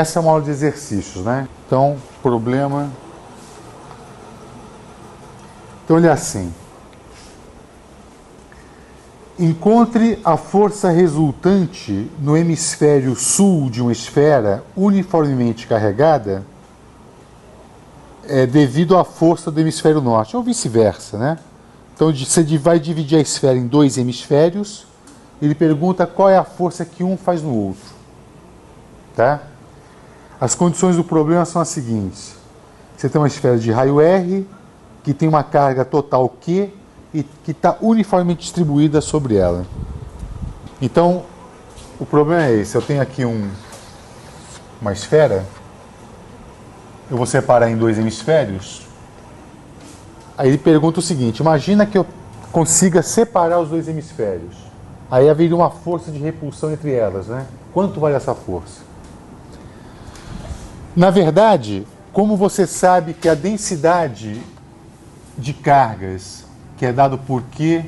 essa é uma aula de exercícios, né? Então, problema... Então, ele é assim. Encontre a força resultante no hemisfério sul de uma esfera uniformemente carregada devido à força do hemisfério norte, ou vice-versa, né? Então, você vai dividir a esfera em dois hemisférios. Ele pergunta qual é a força que um faz no outro. Tá? As condições do problema são as seguintes. Você tem uma esfera de raio R, que tem uma carga total Q, e que está uniformemente distribuída sobre ela. Então, o problema é esse. Eu tenho aqui uma esfera. Eu vou separar em dois hemisférios. Aí ele pergunta o seguinte: imagina que eu consiga separar os dois hemisférios. Aí haveria uma força de repulsão entre elas, né? Quanto vale essa força? Na verdade, como você sabe que a densidade de cargas, que é dado por Q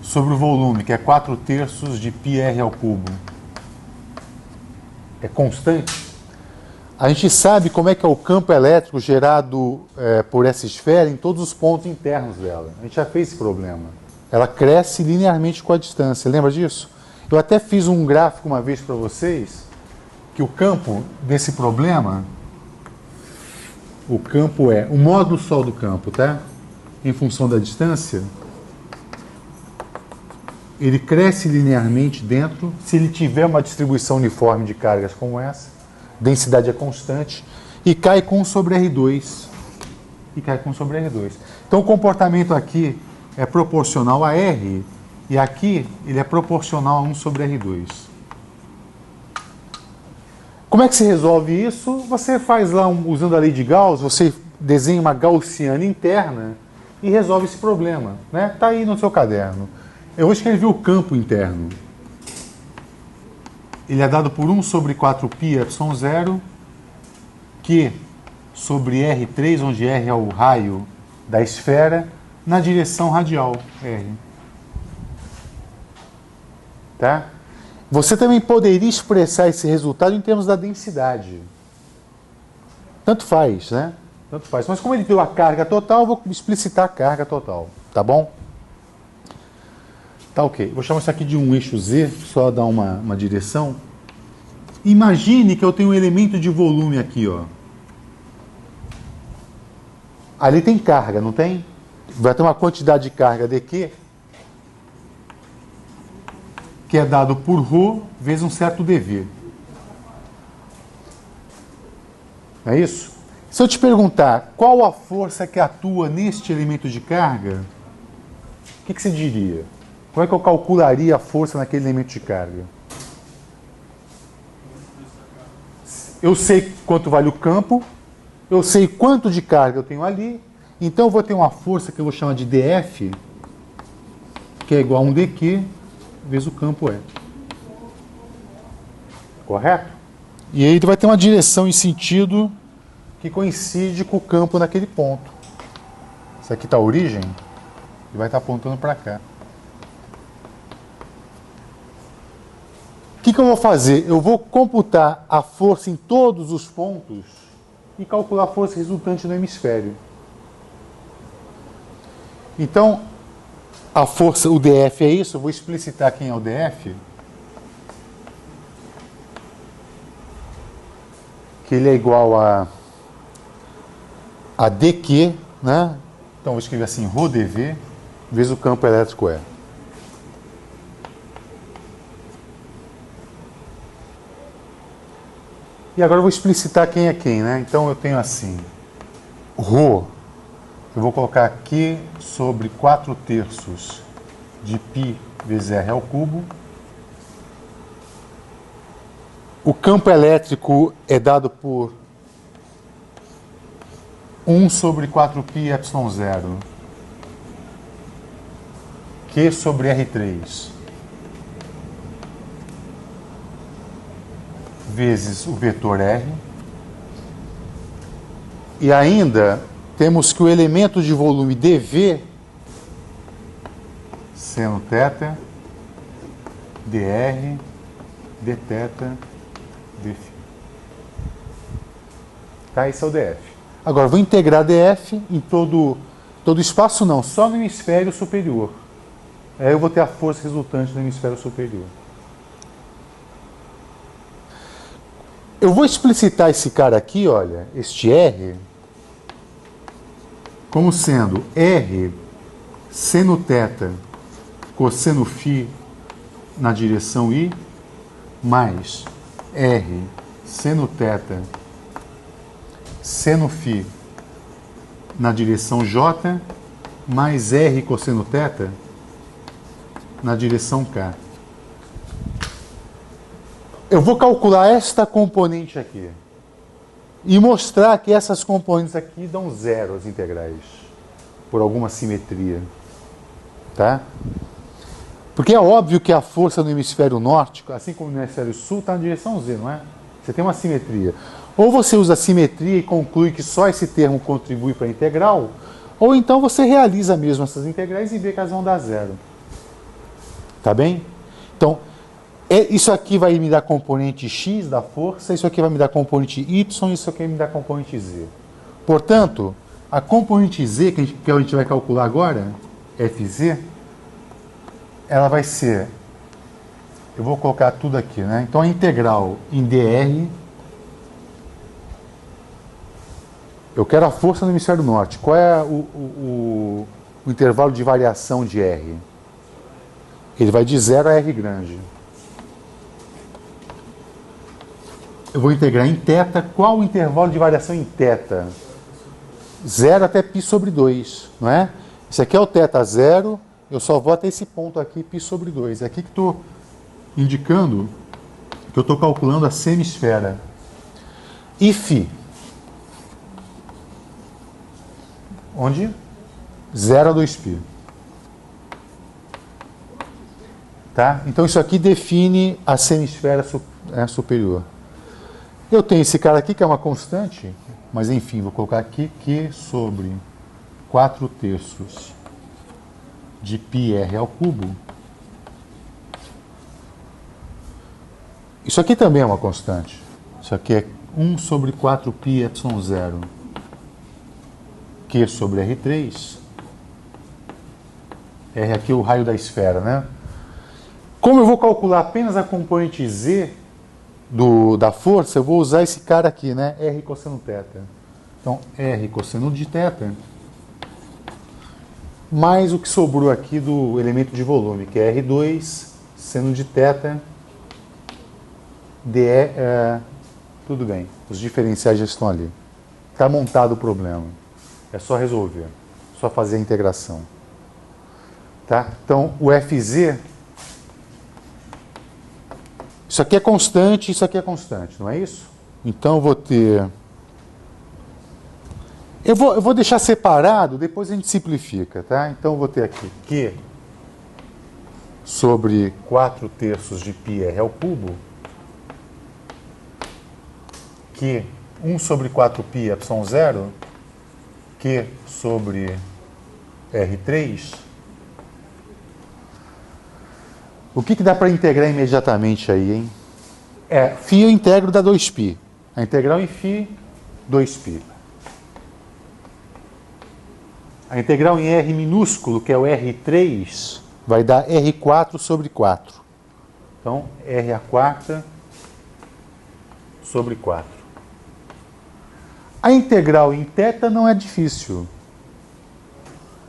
sobre o volume, que é 4/3 de πr ao cubo, é constante, a gente sabe como é que é o campo elétrico gerado por essa esfera em todos os pontos internos dela. A gente já fez esse problema. Ela cresce linearmente com a distância. Lembra disso? Eu até fiz um gráfico uma vez para vocês, que o campo desse problema, o campo é o módulo sol do campo, tá? Em função da distância, ele cresce linearmente dentro, se ele tiver uma distribuição uniforme de cargas como essa, densidade é constante, e cai com 1 sobre R2. Então o comportamento aqui é proporcional a R, e aqui ele é proporcional a 1 sobre R2. Como é que se resolve isso? Você faz lá, usando a lei de Gauss, você desenha uma gaussiana interna e resolve esse problema, né? Está aí no seu caderno. Eu vou escrever o campo interno. Ele é dado por 1 sobre 4π ε0, Q sobre R3, onde R é o raio da esfera, na direção radial, R. Tá? Você também poderia expressar esse resultado em termos da densidade. Tanto faz, né? Tanto faz. Mas como ele deu a carga total, eu vou explicitar a carga total. Tá bom? Tá ok. Vou chamar isso aqui de um eixo Z, só dar uma direção. Imagine que eu tenho um elemento de volume aqui, ó. Ali tem carga, não tem? Vai ter uma quantidade de carga dQ, que é dado por ρ vezes um certo dV. É isso? Se eu te perguntar qual a força que atua neste elemento de carga, o que você diria? Como é que eu calcularia a força naquele elemento de carga? Eu sei quanto vale o campo, eu sei quanto de carga eu tenho ali, então eu vou ter uma força que eu vou chamar de dF, que é igual a 1 dQ vezes o campo E. Correto? E aí ele vai ter uma direção em sentido que coincide com o campo naquele ponto. Isso aqui está a origem, e vai estar apontando para cá. O que eu vou fazer? Eu vou computar a força em todos os pontos e calcular a força resultante no hemisfério. Então, a força, o dF é isso, eu vou explicitar quem é o dF. Que ele é igual a dQ, né? Então, vou escrever assim, ρdV, vezes o campo elétrico E. E agora eu vou explicitar quem é quem, né? Então eu tenho assim, ρ, eu vou colocar aqui sobre 4/3 de π vezes R ao cubo. O campo elétrico é dado por 1 sobre 4π ε0, Q sobre R3. Vezes o vetor R. E ainda temos que o elemento de volume dV, seno θ, dr, dθ, dφ. Tá? Esse é o df. Agora, vou integrar df em todo espaço, não, só no hemisfério superior. Aí eu vou ter a força resultante no hemisfério superior. Eu vou explicitar esse cara aqui, olha, este R, como sendo R seno θ cosseno φ na direção I, mais R seno θ seno φ na direção J, mais R cosseno θ na direção K. Eu vou calcular esta componente aqui e mostrar que essas componentes aqui dão zero as integrais, por alguma simetria. Tá? Porque é óbvio que a força no hemisfério norte, assim como no hemisfério sul, está na direção Z, não é? Você tem uma simetria. Ou você usa a simetria e conclui que só esse termo contribui para a integral, ou então você realiza mesmo essas integrais e vê que elas vão dar zero. Tá bem? Então, isso aqui vai me dar componente x da força, isso aqui vai me dar componente y, isso aqui vai me dar componente z. Portanto, a componente z, que a gente vai calcular agora, Fz, ela vai ser, eu vou colocar tudo aqui, né? Então a integral em dr, eu quero a força no hemisfério norte. Qual é o intervalo de variação de R? Ele vai de 0 a R grande. Eu vou integrar em θ. Qual o intervalo de variação em θ? 0 até π sobre 2, não é? Esse aqui é o θ0, eu só vou até esse ponto aqui, π sobre 2. É aqui que estou indicando que eu estou calculando a semisfera. E φ? Onde? 0 a 2π. Tá? Então isso aqui define a semisfera superior. Eu tenho esse cara aqui que é uma constante, mas enfim, vou colocar aqui Q sobre 4/3 de πr ao cubo. Isso aqui também é uma constante. Isso aqui é 1 sobre 4π ε0 Q sobre R3. R aqui é o raio da esfera, né? Como eu vou calcular apenas a componente Z da força, eu vou usar esse cara aqui, né? R cosseno θ. Então, R cosseno de θ, mais o que sobrou aqui do elemento de volume, que é R2 seno de θ, tudo bem, os diferenciais já estão ali. Está montado o problema. É só resolver, só fazer a integração. Tá? Então, o Fz, isso aqui é constante, isso aqui é constante, não é isso? Então, eu vou ter... Eu vou deixar separado, depois a gente simplifica, tá? Então, eu vou ter aqui Q sobre 4/3 de πr ao cubo, Q 1 sobre 4π ε0, Q sobre R3. O que dá para integrar imediatamente aí, hein? Φ eu integro dá 2π. A integral em φ, 2π. A integral em R minúsculo, que é o R3, vai dar R4 sobre 4. Então, R a quarta sobre 4. A integral em θ não é difícil.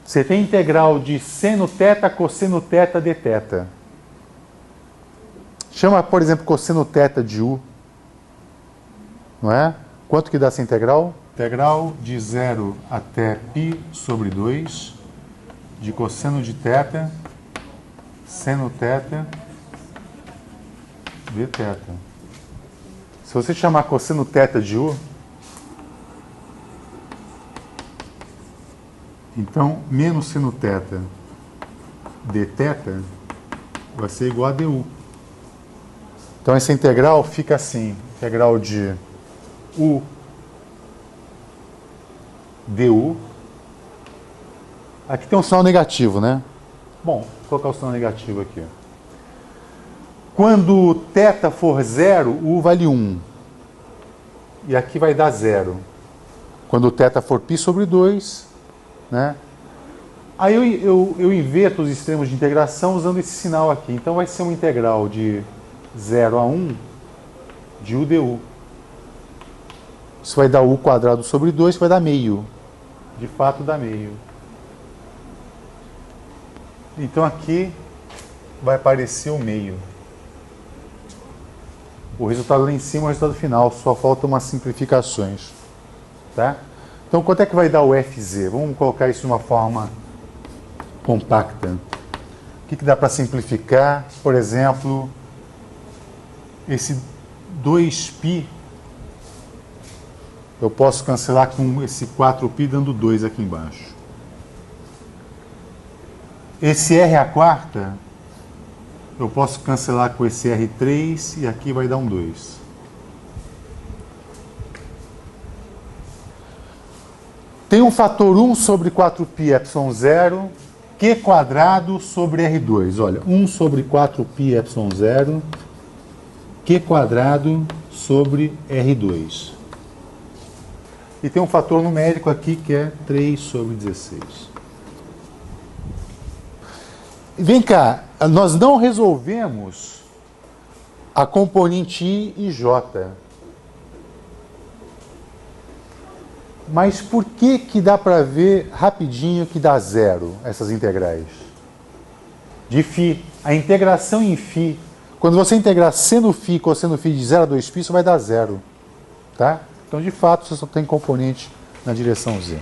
Você tem integral de seno θ, cosseno θ, dθ. Chama, por exemplo, cosseno θ de U. Não é? Quanto que dá essa integral? Integral de 0 até π sobre 2 de cosseno de θ, seno θ, dθ. Se você chamar cosseno θ de U, então menos seno θ dθ vai ser igual a du. Então essa integral fica assim, integral de U du. Aqui tem um sinal negativo, né? Bom, vou colocar o sinal negativo aqui. Quando θ for 0, U vale 1. e aqui vai dar 0. Quando o θ for π sobre 2, né? Aí eu inverto os extremos de integração usando esse sinal aqui. Então vai ser uma integral de 0 a 1 de u du. Isso vai dar u quadrado sobre 2, que vai dar meio. De fato dá meio. Então aqui vai aparecer o meio. O resultado lá em cima é o resultado final, só faltam umas simplificações. Tá? Então quanto é que vai dar o Fz? Vamos colocar isso de uma forma compacta. O que dá para simplificar? Por exemplo, esse 2π, eu posso cancelar com esse 4π dando 2 aqui embaixo. Esse r à quarta, eu posso cancelar com esse r3 e aqui vai dar um 2. Tem um fator 1 sobre 4π ε0, q quadrado sobre r2. Olha, 1 sobre 4π ε0, q quadrado sobre r2. E tem um fator numérico aqui que é 3 sobre 16. Vem cá, nós não resolvemos a componente I e J. Mas por que dá para ver rapidinho que dá 0 essas integrais? De φ. A integração em φ, quando você integrar seno φ e cosseno φ de 0 a 2π, isso vai dar 0. Tá? Então, de fato, você só tem componente na direção Z.